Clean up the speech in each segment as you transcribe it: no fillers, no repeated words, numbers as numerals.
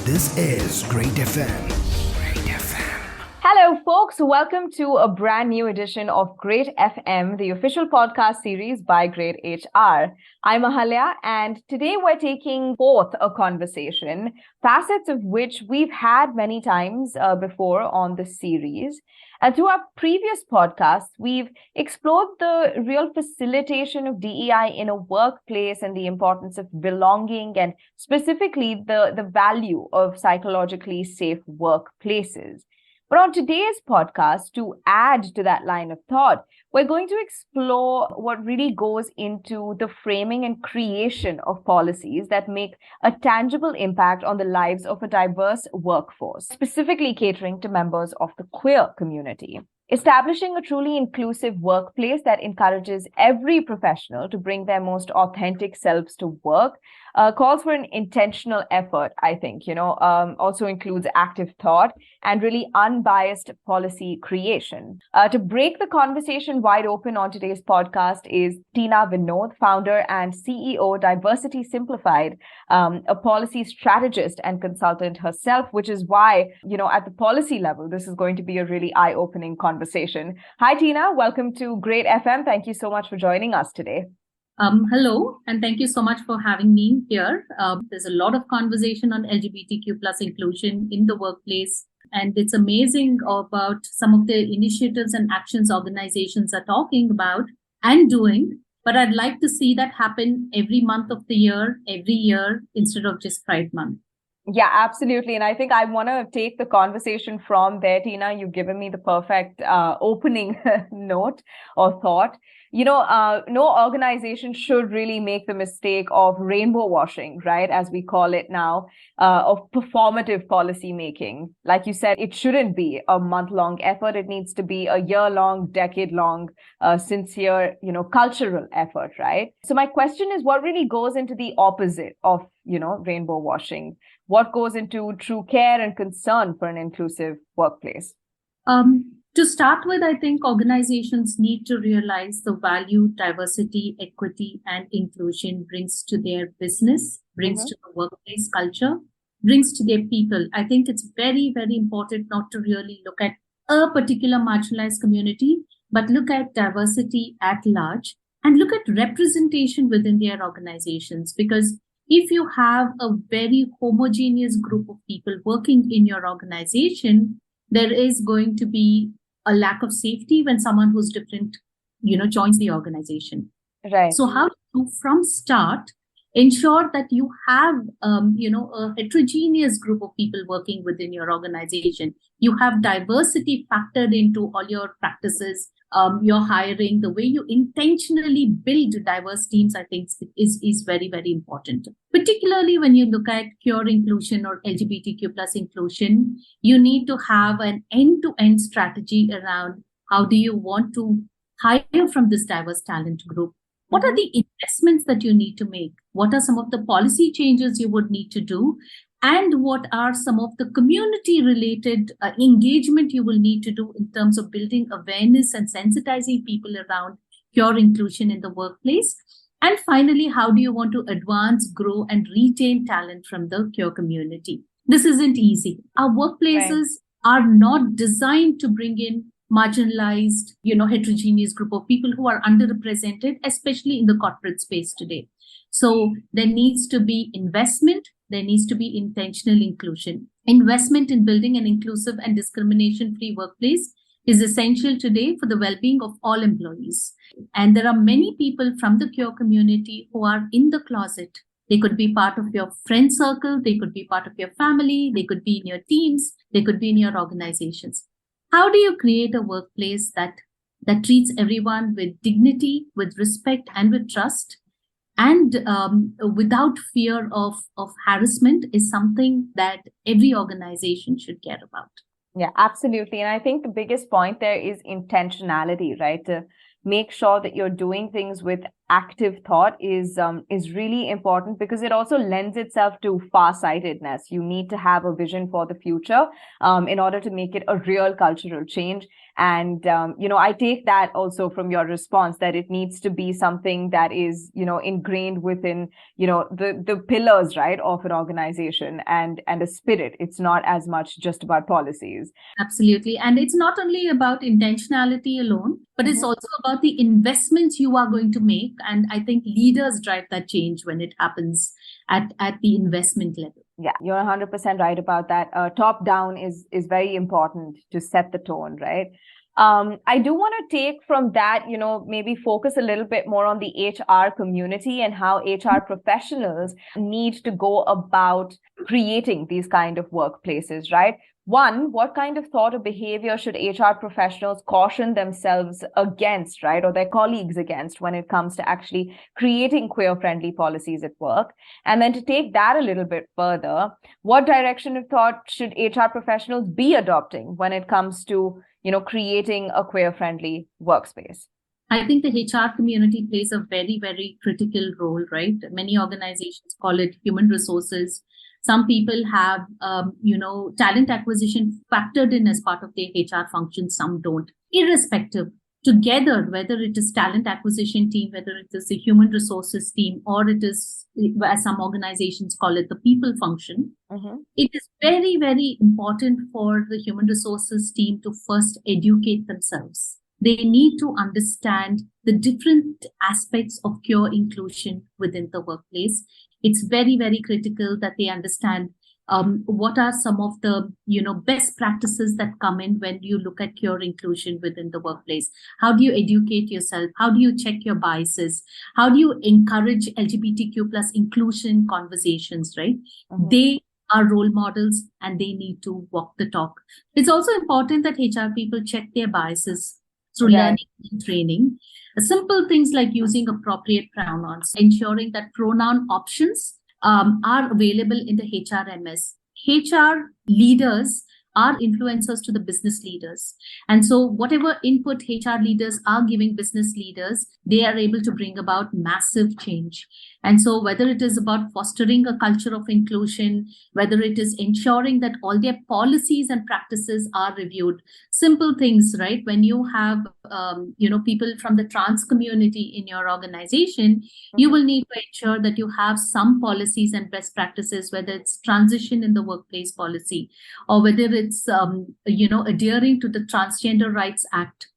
This is Great FM. Great FM. Hello, folks. Welcome to a brand new edition of Great FM, the official podcast series by Great HR. I'm Ahalya, and today we're taking forth a conversation, facets of which we've had many times before on the series. And through our previous podcasts, we've explored the real facilitation of DEI in a workplace and the importance of belonging and specifically the value of psychologically safe workplaces. But on today's podcast, to add to that line of thought, we're going to explore what really goes into the framing and creation of policies that make a tangible impact on the lives of a diverse workforce, specifically catering to members of the queer community. Establishing a truly inclusive workplace that encourages every professional to bring their most authentic selves to work calls for an intentional effort, I think, also includes active thought and really unbiased policy creation. To break the conversation wide open on today's podcast is Tina Vinod, founder and CEO, Diversity Simplified, a policy strategist and consultant herself, which is why, at the policy level, this is going to be a really eye-opening conversation. Hi, Tina. Welcome to Great FM. Thank you so much for joining us today. Hello, and thank you so much for having me here. There's a lot of conversation on LGBTQ plus inclusion in the workplace, and it's amazing about some of the initiatives and actions organizations are talking about and doing. But I'd like to see that happen every month of the year, every year, instead of just Pride Month. Yeah, absolutely. And I think I want to take the conversation from there, Tina. You've given me the perfect opening note or thought. No organization should really make the mistake of rainbow washing, right, as we call it now, of performative policy making. Like you said, it shouldn't be a month-long effort. It needs to be a year-long, decade-long, sincere, cultural effort, right? So my question is, what really goes into the opposite of, rainbow washing? What goes into true care and concern for an inclusive workplace? To start with, I think organizations need to realize the value diversity, equity, and inclusion brings to their business, brings to the workplace culture, brings to their people. I think it's very, very important not to really look at a particular marginalized community, but look at diversity at large and look at representation within their organizations. Because if you have a very homogeneous group of people working in your organization, there is going to be a lack of safety when someone who's different, joins the organization. Right. So how to, from start, ensure that you have, a heterogeneous group of people working within your organization. You have diversity factored into all your practices, your hiring, the way you intentionally build diverse teams, I think is very, very important. Particularly when you look at queer inclusion or LGBTQ plus inclusion, you need to have an end-to-end strategy around how do you want to hire from this diverse talent group? What are the investments that you need to make? What are some of the policy changes you would need to do? And what are some of the community-related engagement you will need to do in terms of building awareness and sensitizing people around queer inclusion in the workplace? And finally, how do you want to advance, grow, and retain talent from the queer community? This isn't easy. Our workplaces are not designed to bring in marginalized, heterogeneous group of people who are underrepresented, especially in the corporate space today. So there needs to be investment. There needs to be intentional inclusion. Investment in building an inclusive and discrimination-free workplace is essential today for the well-being of all employees. And there are many people from the queer community who are in the closet. They could be part of your friend circle. They could be part of your family. They could be in your teams. They could be in your organizations. How do you create a workplace that treats everyone with dignity, with respect, and with trust? And without fear of harassment is something that every organization should care about. Yeah, absolutely. And I think the biggest point there is intentionality, right? To make sure that you're doing things with active thought is really important, because it also lends itself to far-sightedness. You need to have a vision for the future in order to make it a real cultural change. And I take that also from your response, that it needs to be something that is ingrained within the pillars, right, of an organization, and a spirit. It's not as much just about policies. Absolutely. And it's not only about intentionality alone, but it's also about the investments you are going to make. And I think leaders drive that change when it happens at the investment level. Yeah, you're 100% right about that. Top down is very important to set the tone, right? I do want to take from that, maybe focus a little bit more on the HR community and how HR professionals need to go about creating these kind of workplaces, right? One, what kind of thought or behavior should HR professionals caution themselves against, right, or their colleagues against, when it comes to actually creating queer-friendly policies at work? And then to take that a little bit further, what direction of thought should HR professionals be adopting when it comes to, creating a queer-friendly workspace? I think the HR community plays a very, very critical role, right? Many organizations call it human resources. Some people have, talent acquisition factored in as part of their HR function. Some don't. Irrespective, together, whether it is talent acquisition team, whether it is the human resources team, or it is, as some organizations call it, the people function, it is very, very important for the human resources team to first educate themselves. They need to understand the different aspects of queer inclusion within the workplace. It's very, very critical that they understand what are some of the best practices that come in when you look at queer inclusion within the workplace. How do you educate yourself? How do you check your biases? How do you encourage LGBTQ plus inclusion conversations, right? They are role models and they need to walk the talk. It's also important that HR people check their biases through learning and training. Simple things like using appropriate pronouns, ensuring that pronoun options are available in the HRMS. HR leaders are influencers to the business leaders. And so whatever input HR leaders are giving business leaders, they are able to bring about massive change. And so whether it is about fostering a culture of inclusion, whether it is ensuring that all their policies and practices are reviewed, simple things, right? When you have, people from the trans community in your organization, you will need to ensure that you have some policies and best practices, whether it's transition in the workplace policy, or whether it's, adhering to the Transgender Rights Act.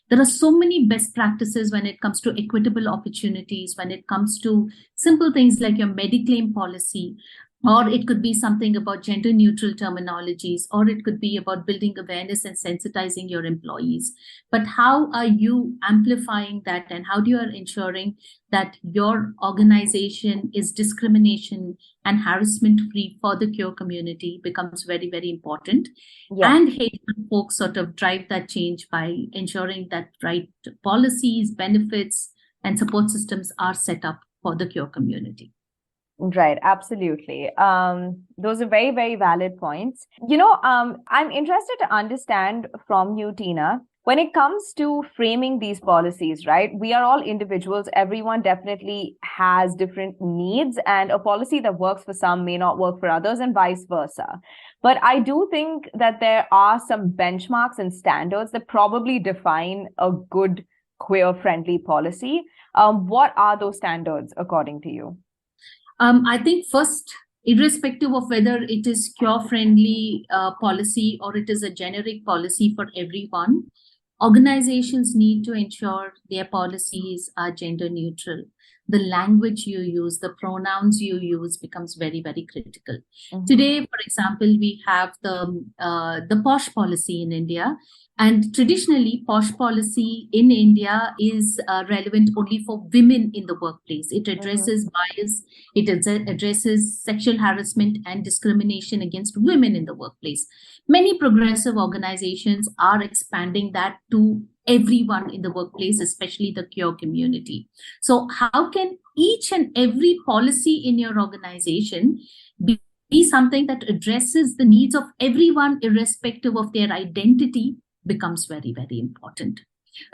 There are so many best practices when it comes to equitable opportunities, when it comes to simple things like your Mediclaim policy, or it could be something about gender neutral terminologies, or it could be about building awareness and sensitizing your employees. But how are you amplifying that, and how do you are ensuring that your organization is discrimination and harassment free for the queer community becomes very, very important. And HR folks sort of drive that change by ensuring that right policies, benefits, and support systems are set up for the queer community. Right, absolutely. Those are very, very valid points. I'm interested to understand from you, Tina, when it comes to framing these policies, right? We are all individuals. Everyone definitely has different needs, and a policy that works for some may not work for others, and vice versa. But I do think that there are some benchmarks and standards that probably define a good queer-friendly policy. What are those standards according to you? I think first, irrespective of whether it is queer-friendly policy or it is a generic policy for everyone, organizations need to ensure their policies are gender neutral. The language you use, the pronouns you use becomes very, very critical. Today, for example, we have the POSH policy in India. And traditionally, POSH policy in India is relevant only for women in the workplace. It addresses bias, it addresses sexual harassment and discrimination against women in the workplace. Many progressive organizations are expanding that to everyone in the workplace, especially the queer community. So how can each and every policy in your organization be something that addresses the needs of everyone, irrespective of their identity, becomes very, very important.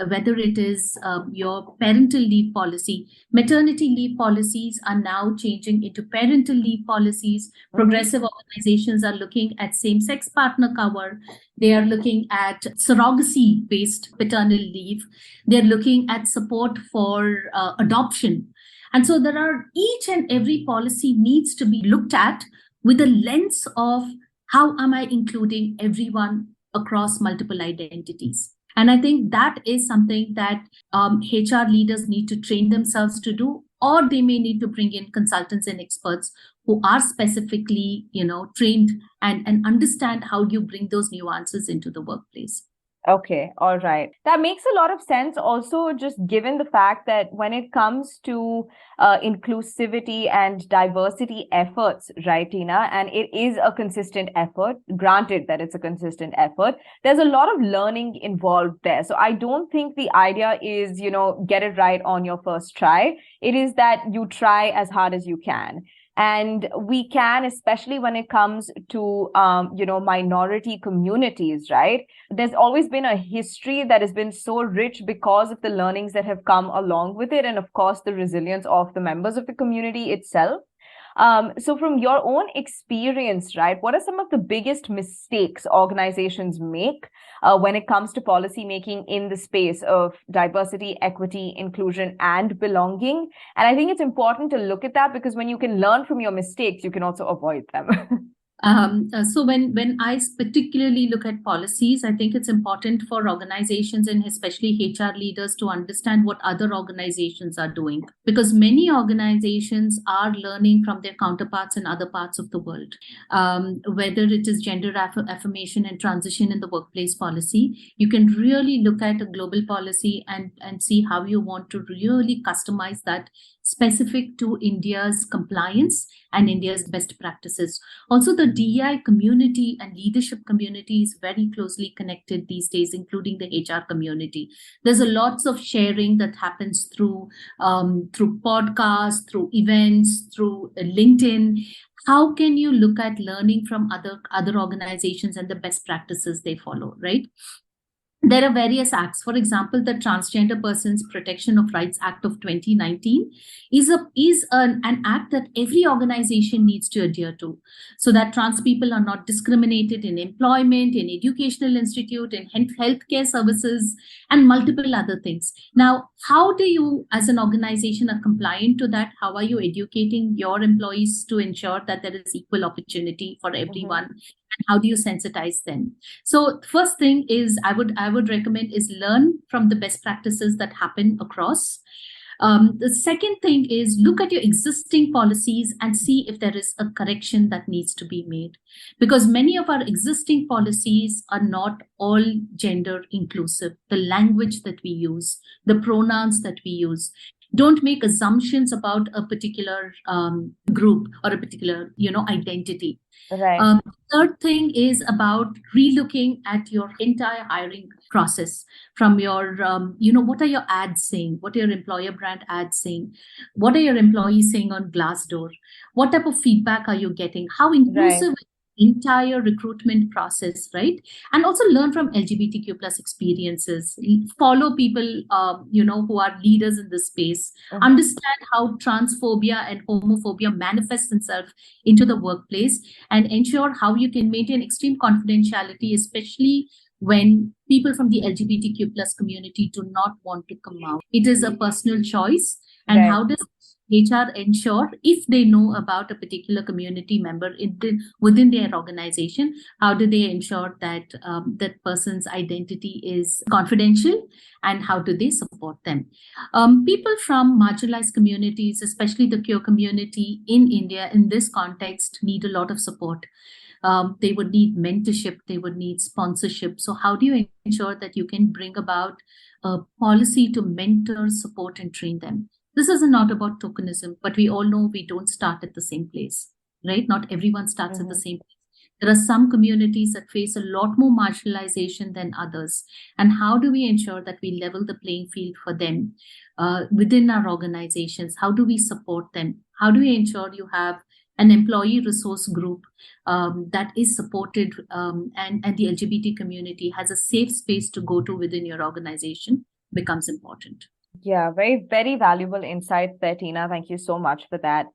whether it is your parental leave policy. Maternity leave policies are now changing into parental leave policies. Progressive organizations are looking at same-sex partner cover. They are looking at surrogacy-based paternal leave. They're looking at support for adoption. And so there are, each and every policy needs to be looked at with a lens of how am I including everyone across multiple identities. And I think that is something that HR leaders need to train themselves to do, or they may need to bring in consultants and experts who are specifically, trained and understand how you bring those nuances into the workplace. Okay, all right. That makes a lot of sense. Also, just given the fact that when it comes to inclusivity and diversity efforts, right, Tina, and it is a consistent effort, granted that it's a consistent effort, there's a lot of learning involved there. So I don't think the idea is, get it right on your first try. It is that you try as hard as you can. And we can, especially when it comes to, minority communities, right? There's always been a history that has been so rich because of the learnings that have come along with it. And of course, the resilience of the members of the community itself. So from your own experience, right, what are some of the biggest mistakes organizations make when it comes to policy making in the space of diversity, equity, inclusion, and belonging? And I think it's important to look at that because when you can learn from your mistakes, you can also avoid them. So when I particularly look at policies, I think it's important for organizations and especially HR leaders to understand what other organizations are doing, because many organizations are learning from their counterparts in other parts of the world. Whether it is gender affirmation and transition in the workplace policy, you can really look at a global policy and see how you want to really customize that specific to India's compliance and India's best practices. Also, the DEI community and leadership community is very closely connected these days, including the HR community. There's a lots of sharing that happens through podcasts, through events, through LinkedIn. How can you look at learning from other organizations and the best practices they follow, right? There are various acts. For example, the Transgender Persons Protection of Rights Act of 2019 is an act that every organization needs to adhere to, so that trans people are not discriminated in employment, in educational institute, in healthcare services, and multiple other things. Now, how do you, as an organization, are compliant to that? How are you educating your employees to ensure that there is equal opportunity for everyone? And how do you sensitize them? So first thing is I would recommend is learn from the best practices that happen across. The second thing is look at your existing policies and see if there is a correction that needs to be made, because many of our existing policies are not all gender inclusive. The language that we use, the pronouns that we use. Don't make assumptions about a particular group or a particular, identity. Right. Third thing is about relooking at your entire hiring process from your, what are your ads saying? What are your employer brand ads saying? What are your employees saying on Glassdoor? What type of feedback are you getting? How inclusive entire recruitment process, right? And also learn from LGBTQ plus experiences, follow people, who are leaders in this space, understand how transphobia and homophobia manifests themselves into the workplace, and ensure how you can maintain extreme confidentiality, especially when people from the LGBTQ plus community do not want to come out. It is a personal choice. And how does HR ensure, if they know about a particular community member within their organization, how do they ensure that that person's identity is confidential, and how do they support them? People from marginalized communities, especially the queer community in India, in this context, need a lot of support. They would need mentorship, they would need sponsorship. So how do you ensure that you can bring about a policy to mentor, support, and train them? This is not about tokenism, but we all know we don't start at the same place, right? Not everyone starts at the same place. There are some communities that face a lot more marginalization than others. And how do we ensure that we level the playing field for them within our organizations? How do we support them? How do we ensure you have an employee resource group that is supported, and the LGBT community has a safe space to go to within your organization becomes important. Yeah, very, very valuable insights there, Tina. Thank you so much for that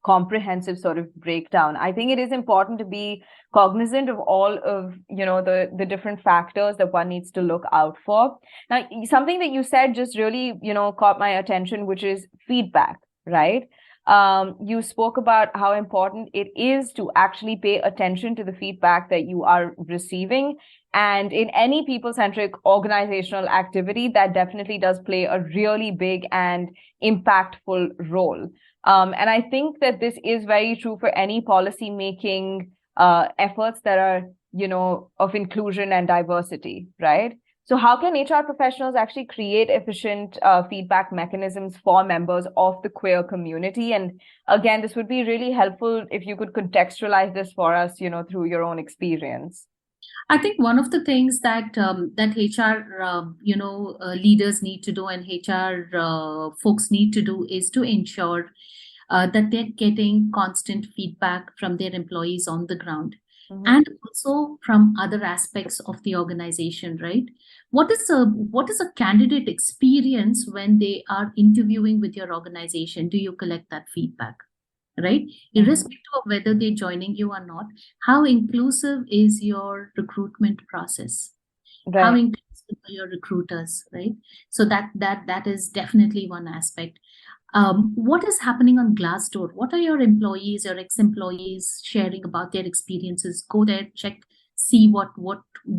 comprehensive sort of breakdown. I think it is important to be cognizant of all of, the different factors that one needs to look out for. Now, something that you said just really, caught my attention, which is feedback, right? You spoke about how important it is to actually pay attention to the feedback that you are receiving. And in any people-centric organizational activity, that definitely does play a really big and impactful role. And I think that this is very true for any policy-making efforts that are, of inclusion and diversity, right? So how can HR professionals actually create efficient feedback mechanisms for members of the queer community? And again, this would be really helpful if you could contextualize this for us, through your own experience. I think one of the things that HR leaders need to do and HR folks need to do is to ensure that they're getting constant feedback from their employees on the ground, and also from other aspects of the organization, right? What is a candidate experience when they are interviewing with your organization? Do you collect that feedback? Right? Irrespective of whether they're joining you or not, how inclusive is your recruitment process? Right. How inclusive are your recruiters, right? So that is definitely one aspect. What is happening on Glassdoor? What are your employees, your ex-employees sharing about their experiences? Go there, check, see what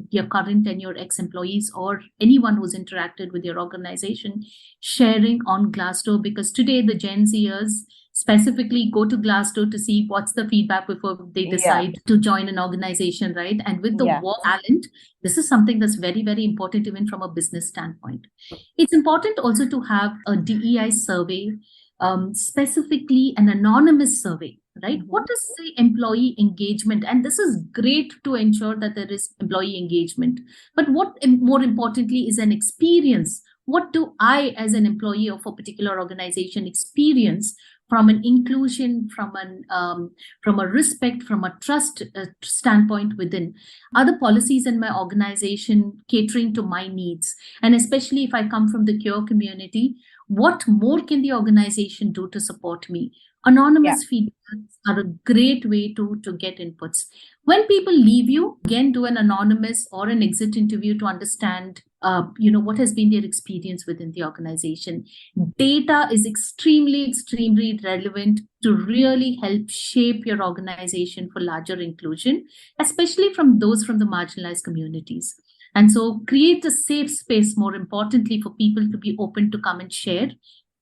your current and your ex-employees or anyone who's interacted with your organization sharing on Glassdoor, because today the Gen Zers specifically go to Glassdoor to see what's the feedback before they decide to join an organization, right? And with the war talent, this is something that's very, very important even from a business standpoint. It's important also to have a DEI survey, specifically an anonymous survey, right? What is the employee engagement? And this is great to ensure that there is employee engagement. But what more importantly is an experience. What do I, as an employee of a particular organization, experience from an inclusion, from a respect, from a trust standpoint within? Are the policies in my organization catering to my needs? And especially if I come from the queer community, what more can the organization do to support me? Anonymous feedbacks are a great way to get inputs. When people leave you, again, do an anonymous or an exit interview to understand what has been their experience within the organization. Data is extremely, extremely relevant to really help shape your organization for larger inclusion, especially from those from the marginalized communities. And so create a safe space, more importantly, for people to be open to come and share,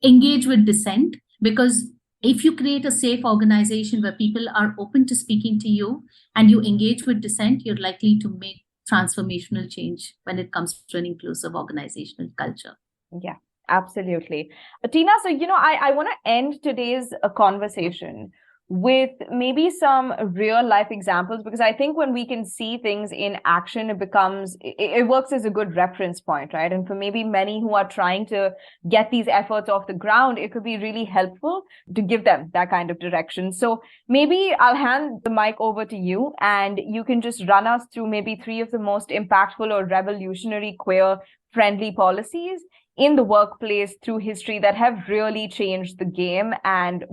engage with dissent, because if you create a safe organization where people are open to speaking to you and you engage with dissent, you're likely to make transformational change when it comes to an inclusive organizational culture. Yeah, absolutely. Tina, so, I want to end today's conversation with maybe some real life examples, because I think when we can see things in action, it works as a good reference point, right? And for maybe many who are trying to get these efforts off the ground, it could be really helpful to give them that kind of direction. So maybe I'll hand the mic over to you and you can just run us through maybe 3 of the most impactful or revolutionary queer friendly policies in the workplace through history that have really changed the game and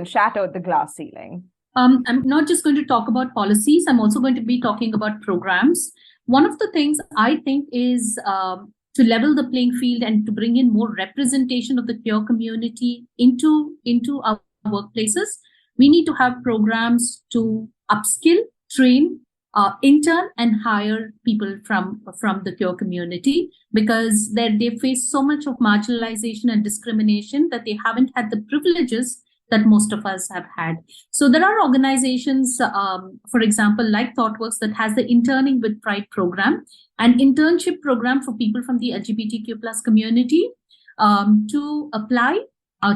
shattered the glass ceiling. I'm not just going to talk about policies. I'm also going to be talking about programs. One of the things I think is to level the playing field and to bring in more representation of the queer community into our workplaces. We need to have programs to upskill, train, intern and hire people from the queer community, because they face so much of marginalization and discrimination that they haven't had the privileges that most of us have had. So there are organizations, for example, like ThoughtWorks, that has the Interning with Pride program, an internship program for people from the LGBTQ plus community to apply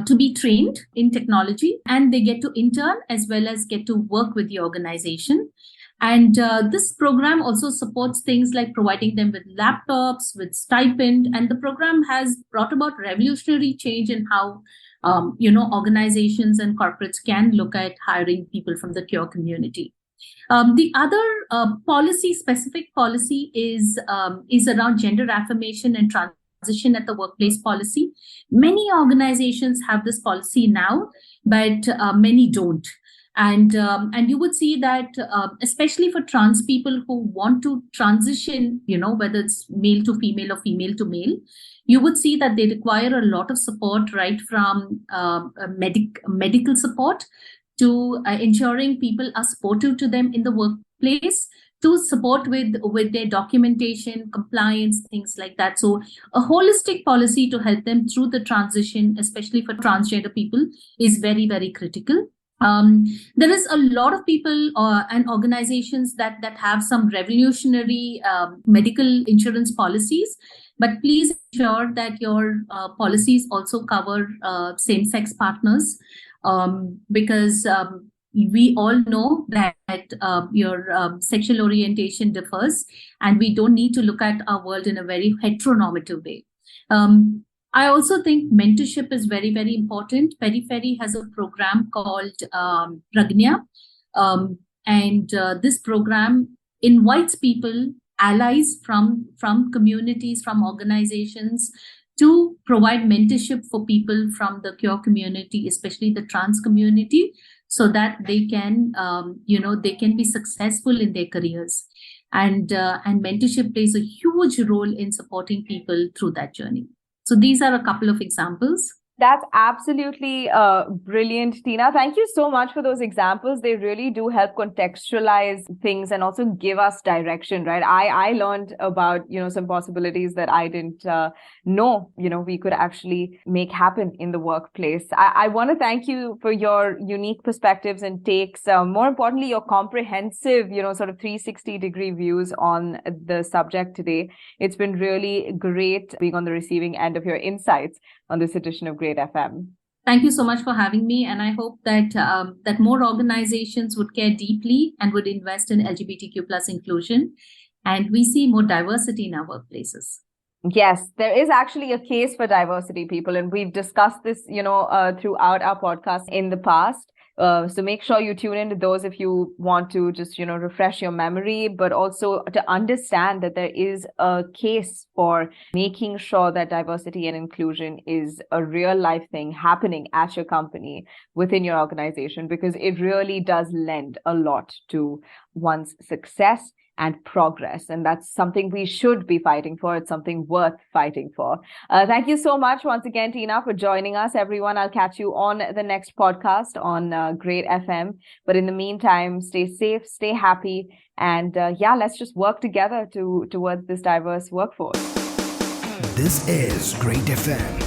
to be trained in technology, and they get to intern as well as get to work with the organization. And this program also supports things like providing them with laptops, with stipend, and the program has brought about revolutionary change in how organizations and corporates can look at hiring people from the queer community. The other specific policy is around gender affirmation and transition at the workplace policy. Many organizations have this policy now, but many don't. And you would see that, especially for trans people who want to transition, whether it's male to female or female to male, you would see that they require a lot of support, right from medical support to ensuring people are supportive to them in the workplace, to support with their documentation, compliance, things like that. So a holistic policy to help them through the transition, especially for transgender people, is very, very critical. There is a lot of people and organizations that have some revolutionary medical insurance policies, but please ensure that your policies also cover same-sex partners, because we all know that your sexual orientation differs, and we don't need to look at our world in a very heteronormative way. I also think mentorship is very, very important. Periphery has a program called Pragnya, and this program invites people, allies from communities, from organizations, to provide mentorship for people from the queer community, especially the trans community, so that they can, they can be successful in their careers. And mentorship plays a huge role in supporting people through that journey. So these are a couple of examples. That's absolutely brilliant, Tina. Thank you so much for those examples. They really do help contextualize things and also give us direction, right? I learned about, some possibilities that I didn't know, we could actually make happen in the workplace. I want to thank you for your unique perspectives and takes. More importantly, your comprehensive, sort of 360-degree views on the subject today. It's been really great being on the receiving end of your insights on this edition of Great FM. Thank you so much for having me, and I hope that that more organizations would care deeply and would invest in LGBTQ+ inclusion, and we see more diversity in our workplaces. Yes, there is actually a case for diversity, people, and we've discussed this, throughout our podcast in the past. So make sure you tune into those if you want to just, refresh your memory, but also to understand that there is a case for making sure that diversity and inclusion is a real life thing happening at your company, within your organization, because it really does lend a lot to one's success and progress. And that's something we should be fighting for. It's something worth fighting for. Thank you so much once again, Tina, for joining us. Everyone, I'll catch you on the next podcast on Great FM. But in the meantime, stay safe, stay happy. And let's just work together towards this diverse workforce. This is Great FM.